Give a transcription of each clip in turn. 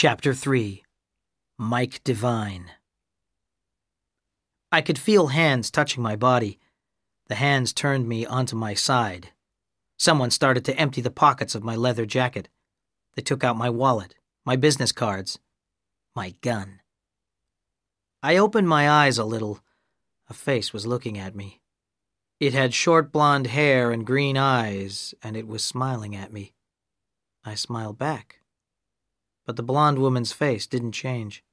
Chapter 3. Mike Devine. I could feel hands touching my body. The hands turned me onto my side. Someone started to empty the pockets of my leather jacket. They took out my wallet, my business cards, my gun. I opened my eyes a little. A face was looking at me. It had short blonde hair and green eyes, and it was smiling at me. I smiled back. But the blonde woman's face didn't change.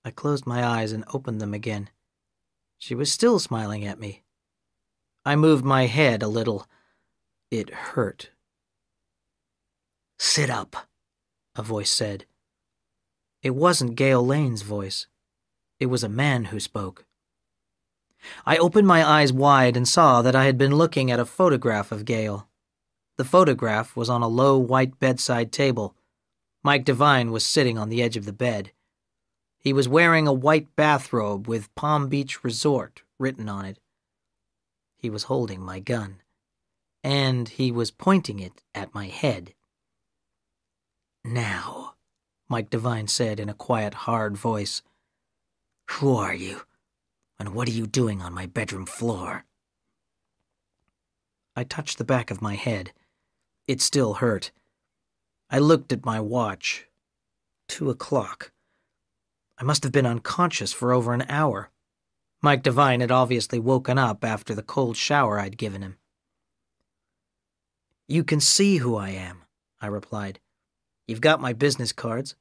I closed my eyes and opened them again. She was still smiling at me. I moved my head a little. It hurt. "Sit up," a voice said. It wasn't Gail Lane's voice. It was a man who spoke. I opened my eyes wide and saw that I had been looking at a photograph of Gail. The photograph was on a low white bedside table. Mike Devine was sitting on the edge of the bed. He was wearing a white bathrobe with Palm Beach Resort written on it. He was holding my gun, and he was pointing it at my head. "Now," Mike Devine said in a quiet, hard voice, "who are you, and what are you doing on my bedroom floor?" I touched the back of my head. It still hurt. I looked at my watch. 2:00. I must have been unconscious for over an hour. Mike Devine had obviously woken up after the cold shower I'd given him. "You can see who I am," I replied. "You've got my business cards.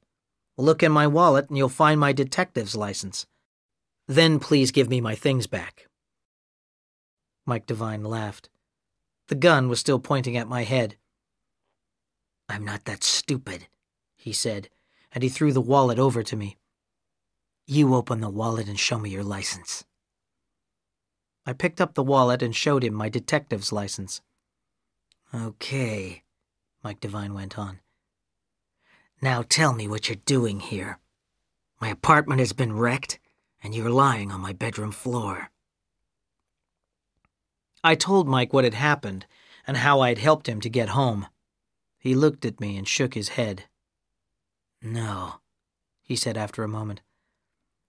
Look in my wallet and you'll find my detective's license. Then please give me my things back." Mike Devine laughed. The gun was still pointing at my head. "I'm not that stupid," he said, and he threw the wallet over to me. "You open the wallet and show me your license." I picked up the wallet and showed him my detective's license. "Okay," Mike Devine went on. "Now tell me what you're doing here. My apartment has been wrecked, and you're lying on my bedroom floor." I told Mike what had happened and how I'd helped him to get home. He looked at me and shook his head. "No," he said after a moment.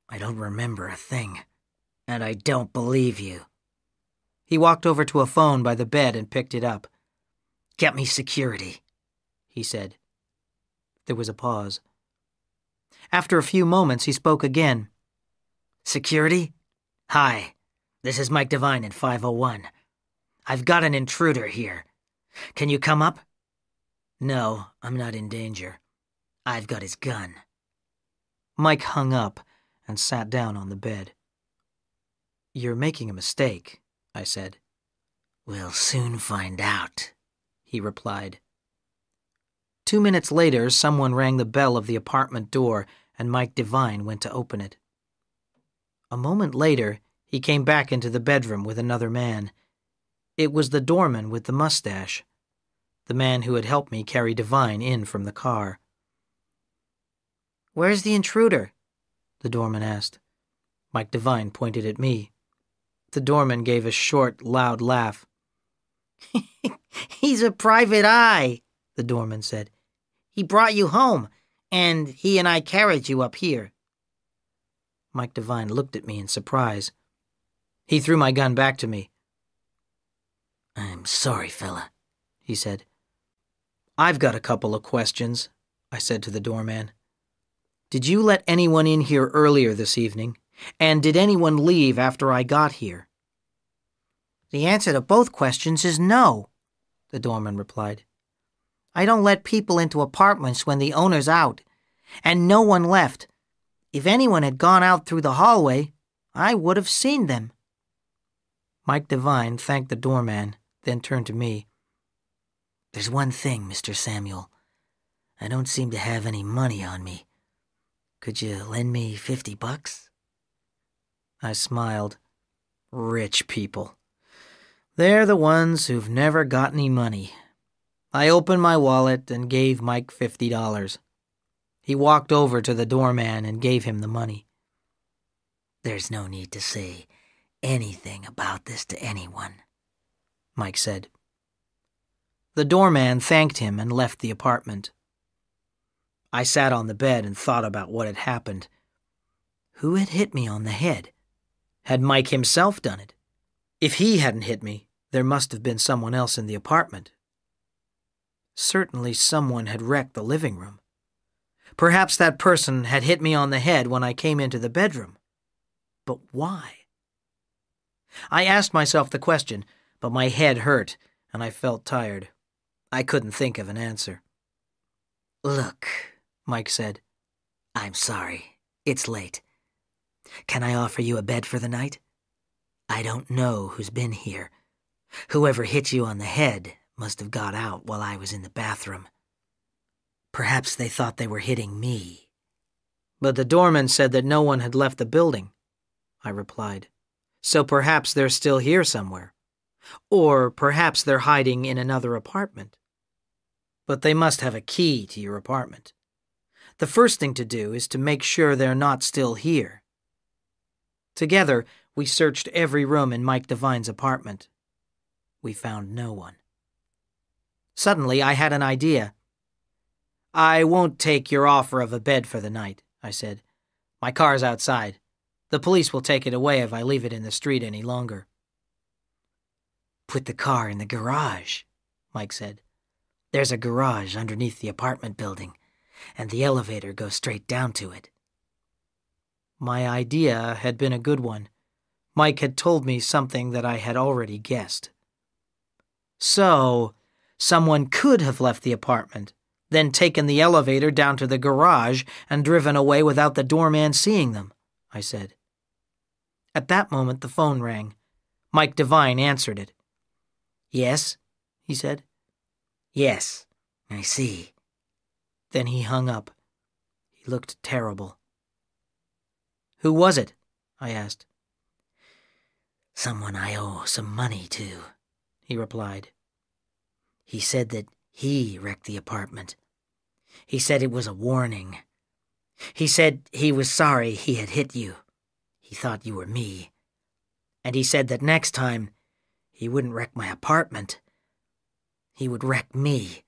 "I don't remember a thing, and I don't believe you." He walked over to a phone by the bed and picked it up. "Get me security," he said. There was a pause. After a few moments, he spoke again. "Security? Hi, this is Mike Devine in 501. I've got an intruder here. Can you come up?" "No, I'm not in danger. I've got his gun." Mike hung up and sat down on the bed. "You're making a mistake," I said. "We'll soon find out," he replied. 2 minutes later, someone rang the bell of the apartment door, and Mike Devine went to open it. A moment later, he came back into the bedroom with another man. It was the doorman with the mustache, the man who had helped me carry Devine in from the car. "Where's the intruder?" the doorman asked. Mike Devine pointed at me. The doorman gave a short, loud laugh. "He's a private eye," the doorman said. "He brought you home, and he and I carried you up here." Mike Devine looked at me in surprise. He threw my gun back to me. "I'm sorry, fella," he said. "I've got a couple of questions," I said to the doorman. "Did you let anyone in here earlier this evening? And did anyone leave after I got here?" "The answer to both questions is no," the doorman replied. "I don't let people into apartments when the owner's out, and no one left. If anyone had gone out through the hallway, I would have seen them." Mike Devine thanked the doorman, then turned to me. "There's one thing, Mr. Samuel. I don't seem to have any money on me. Could you lend me $50? I smiled. Rich people. They're the ones who've never got any money. I opened my wallet and gave Mike $50. He walked over to the doorman and gave him the money. "There's no need to say anything about this to anyone," Mike said. The doorman thanked him and left the apartment. I sat on the bed and thought about what had happened. Who had hit me on the head? Had Mike himself done it? If he hadn't hit me, there must have been someone else in the apartment. Certainly someone had wrecked the living room. Perhaps that person had hit me on the head when I came into the bedroom. But why? I asked myself the question, but my head hurt and I felt tired. I couldn't think of an answer. "Look," Mike said. "I'm sorry. It's late. Can I offer you a bed for the night? I don't know who's been here. Whoever hit you on the head must have got out while I was in the bathroom. Perhaps they thought they were hitting me." "But the doorman said that no one had left the building," I replied. "So perhaps they're still here somewhere. Or perhaps they're hiding in another apartment. But they must have a key to your apartment. The first thing to do is to make sure they're not still here." Together, we searched every room in Mike Devine's apartment. We found no one. Suddenly, I had an idea. "I won't take your offer of a bed for the night," I said. "My car's outside. The police will take it away if I leave it in the street any longer." "Put the car in the garage," Mike said. "There's a garage underneath the apartment building, and the elevator goes straight down to it." My idea had been a good one. Mike had told me something that I had already guessed. So, someone could have left the apartment, then taken the elevator down to the garage and driven away without the doorman seeing them, I said. At that moment, the phone rang. Mike Devine answered it. "Yes," he said. "Yes, I see." Then he hung up. He looked terrible. "Who was it?" I asked. "Someone I owe some money to," he replied. "He said that he wrecked the apartment. He said it was a warning. He said he was sorry he had hit you. He thought you were me. And he said that next time, he wouldn't wreck my apartment. He would wreck me."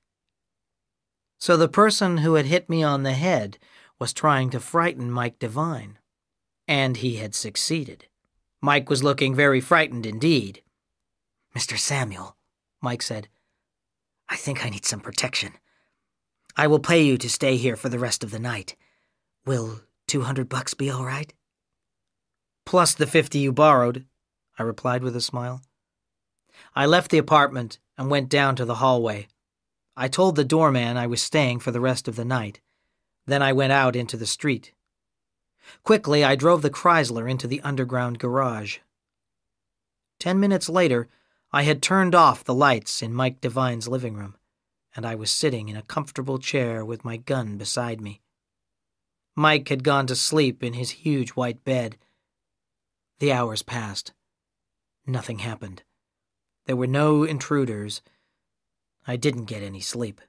So the person who had hit me on the head was trying to frighten Mike Devine. And he had succeeded. Mike was looking very frightened indeed. "Mr. Samuel," Mike said, "I think I need some protection. I will pay you to stay here for the rest of the night. Will $200 be all right?" "Plus the 50 you borrowed," I replied with a smile. I left the apartment and went down to the hallway. I told the doorman I was staying for the rest of the night. Then I went out into the street. Quickly, I drove the Chrysler into the underground garage. 10 minutes later, I had turned off the lights in Mike Devine's living room, and I was sitting in a comfortable chair with my gun beside me. Mike had gone to sleep in his huge white bed. The hours passed. Nothing happened. There were no intruders. I didn't get any sleep.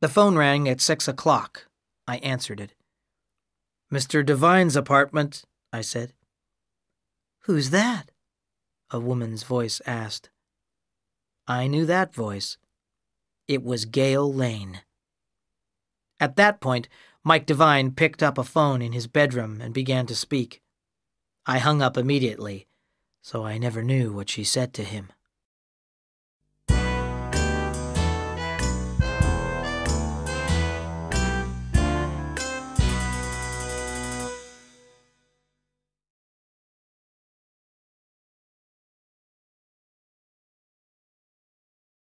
The phone rang at 6 o'clock. I answered it. "Mr. Devine's apartment," I said. "Who's that?" a woman's voice asked. I knew that voice. It was Gail Lane. At that point, Mike Devine picked up a phone in his bedroom and began to speak. I hung up immediately, so I never knew what she said to him.